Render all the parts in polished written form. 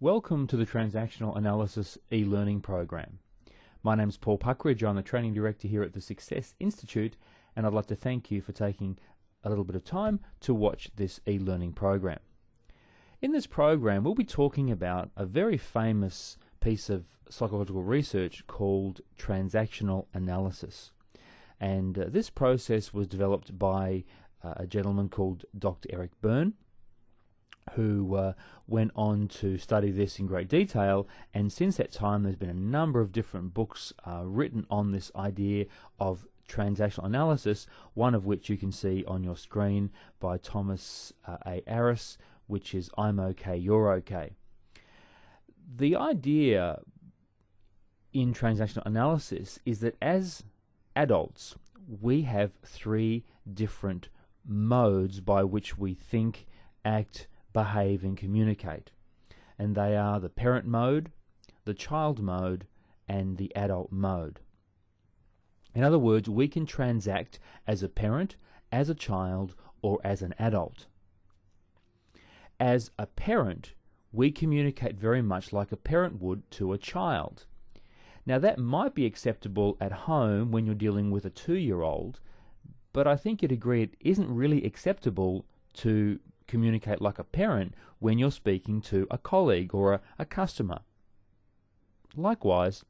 Welcome to the Transactional Analysis e-learning program. My name's Paul Puckridge. I'm the Training Director here at the Success Institute, and I'd like to thank you for taking a little bit of time to watch this e-learning program. In this program, we'll be talking about a very famous piece of psychological research called transactional analysis. And this process was developed by a gentleman called Dr. Eric Berne, who went on to study this in great detail, and since that time there's been a number of different books written on this idea of transactional analysis, one of which you can see on your screen by Thomas A. Harris, which is I'm Okay, You're Okay. The idea in transactional analysis is that as adults we have three different modes by which we think, act, behave and communicate, and they are the parent mode, the child mode and the adult mode. In other words, we can transact as a parent, as a child or as an adult. As a parent, we communicate very much like a parent would to a child. Now that might be acceptable at home when you're dealing with a 2-year-old, but I think you'd agree it isn't really acceptable to communicate like a parent when you're speaking to a colleague or a customer. Likewise,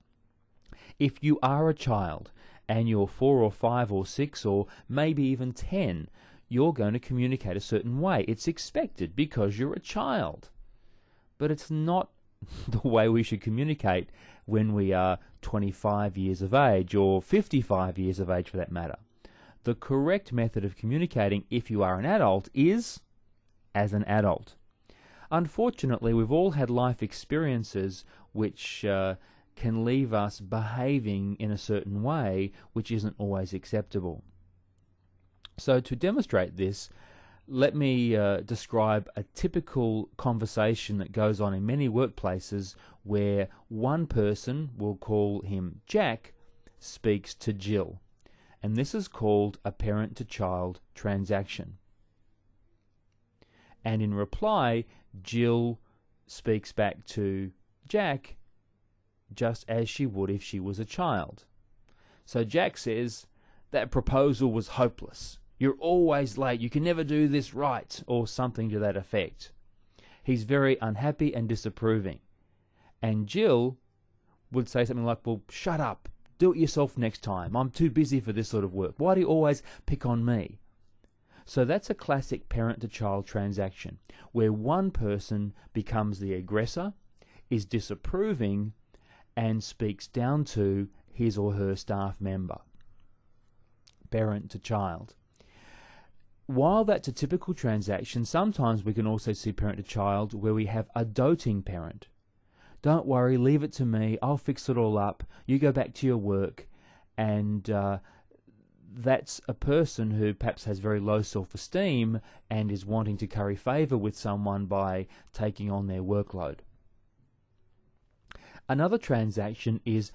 if you are a child and you're 4 or 5 or 6 or maybe even 10, you're going to communicate a certain way. It's expected because you're a child. But it's not the way we should communicate when we are 25 years of age or 55 years of age for that matter. The correct method of communicating if you are an adult is as an adult. Unfortunately, we've all had life experiences which can leave us behaving in a certain way which isn't always acceptable. So to demonstrate this, let me describe a typical conversation that goes on in many workplaces where one person, we'll call him Jack, speaks to Jill. And this is called a parent-to-child transaction. And in reply, Jill speaks back to Jack just as she would if she was a child. So Jack says, "That proposal was hopeless. You're always late. You can never do this right," or something to that effect. He's very unhappy and disapproving. And Jill would say something like, "Well, shut up. Do it yourself next time. I'm too busy for this sort of work. Why do you always pick on me?" So that's a classic parent-to-child transaction, where one person becomes the aggressor, is disapproving, and speaks down to his or her staff member. Parent-to-child. While that's a typical transaction, sometimes we can also see parent-to-child where we have a doting parent. "Don't worry, leave it to me, I'll fix it all up, you go back to your work," and that's a person who perhaps has very low self-esteem and is wanting to curry favor with someone by taking on their workload. Another transaction is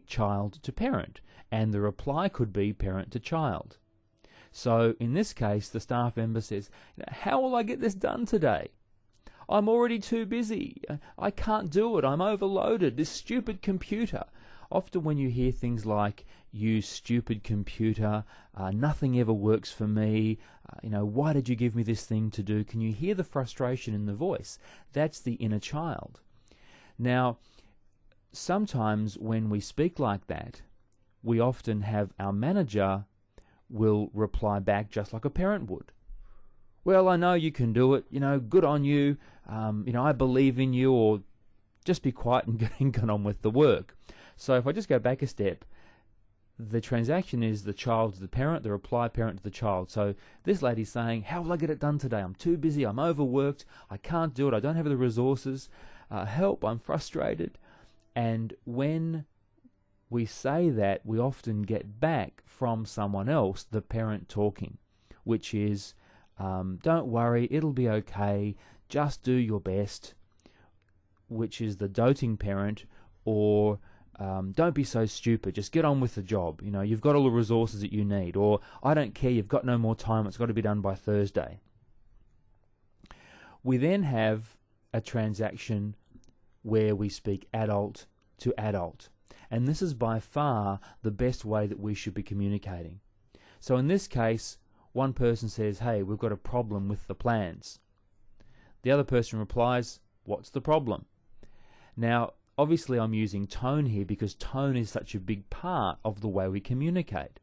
child to parent, and the reply could be parent to child. So in this case, the staff member says, "How will I get this done today? I'm already too busy. I can't do it. I'm overloaded. This stupid computer." Often when you hear things like, "You stupid computer, nothing ever works for me, why did you give me this thing to do?" Can you hear the frustration in the voice? That's the inner child. Now, sometimes when we speak like that, we often have our manager will reply back just like a parent would. "Well, I know you can do it, good on you, I believe in you," or "just be quiet and get on with the work." So if I just go back a step, the transaction is the child to the parent, the reply parent to the child. So this lady's saying, "How will I get it done today? I'm too busy, I'm overworked, I can't do it, I don't have the resources, help, I'm frustrated." And when we say that, we often get back from someone else the parent talking, which is, "Don't worry, it'll be okay, just do your best," which is the doting parent, or "Don't be so stupid, just get on with the job, you've got all the resources that you need," or "I don't care, you've got no more time, it's got to be done by Thursday." We then have a transaction where we speak adult to adult. And this is by far the best way that we should be communicating. So in this case, one person says, hey, we've got a problem with the plans. The other person replies, what's the problem? Now, obviously I'm using tone here because tone is such a big part of the way we communicate.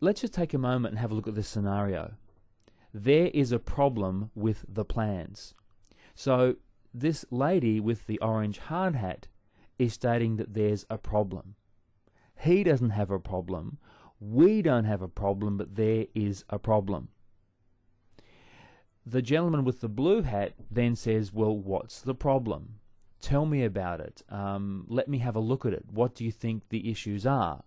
Let's just take a moment and have a look at this scenario. There is a problem with the plans. So this lady with the orange hard hat is stating that there's a problem. He doesn't have a problem. We don't have a problem, but there is a problem. The gentleman with the blue hat then says, well, what's the problem? Tell me about it. Let me have a look at it. What do you think the issues are?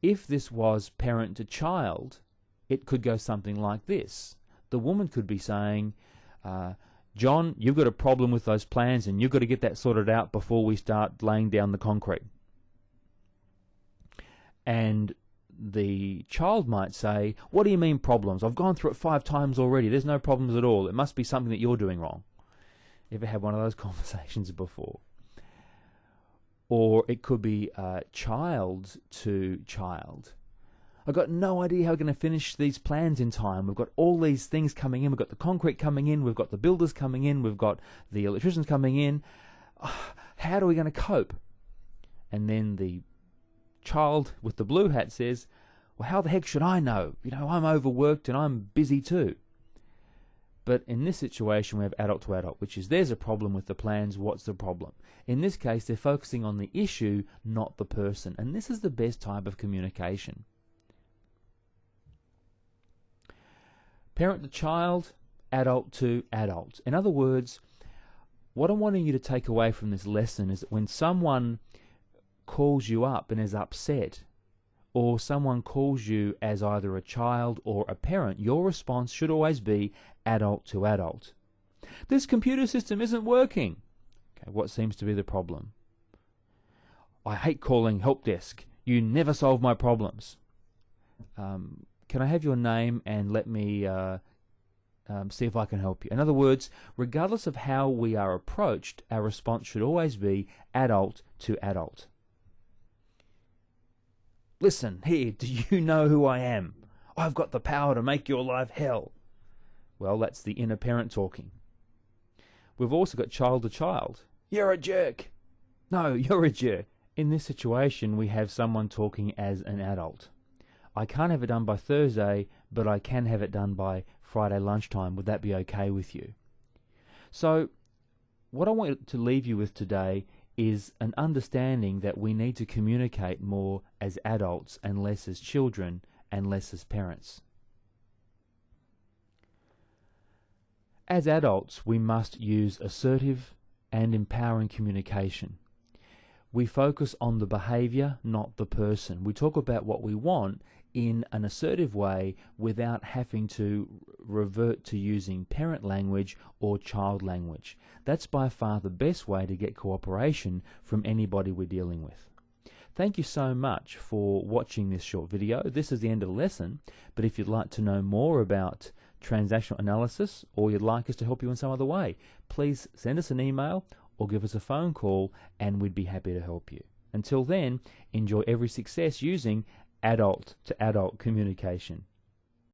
If this was parent to child, it could go something like this. The woman could be saying, John, you've got a problem with those plans and you've got to get that sorted out before we start laying down the concrete. And the child might say, what do you mean problems? I've gone through it 5 times already. There's no problems at all. It must be something that you're doing wrong. Ever had one of those conversations before? Or it could be child to child. I've got no idea how we're going to finish these plans in time. We've got all these things coming in. We've got the concrete coming in. We've got the builders coming in. We've got the electricians coming in. How are we going to cope? And then the child with the blue hat says, well, how the heck should I know? You know, I'm overworked and I'm busy too. But in this situation, we have adult to adult, which is there's a problem with the plans. What's the problem? In this case, they're focusing on the issue, not the person. And this is the best type of communication. Parent to child, adult to adult. In other words, what I'm wanting you to take away from this lesson is that when someone calls you up and is upset, or someone calls you as either a child or a parent, your response should always be adult to adult. This computer system isn't working. Okay, what seems to be the problem? I hate calling help desk. You never solve my problems. Can I have your name and let me see if I can help you? In other words, regardless of how we are approached, our response should always be adult to adult. Listen, here, do you know who I am? I've got the power to make your life hell. Well, that's the inner parent talking. We've also got child to child. You're a jerk. No, you're a jerk. In this situation, we have someone talking as an adult. I can't have it done by Thursday, but I can have it done by Friday lunchtime. Would that be okay with you? So, what I want to leave you with today is an understanding that we need to communicate more as adults and less as children and less as parents. As adults, we must use assertive and empowering communication. We focus on the behavior, not the person. We talk about what we want in an assertive way without having to revert to using parent language or child language. That's by far the best way to get cooperation from anybody we're dealing with. Thank you so much for watching this short video. This is the end of the lesson, but if you'd like to know more about transactional analysis or you'd like us to help you in some other way, please send us an email or give us a phone call and we'd be happy to help you. Until then, enjoy every success using adult to adult communication.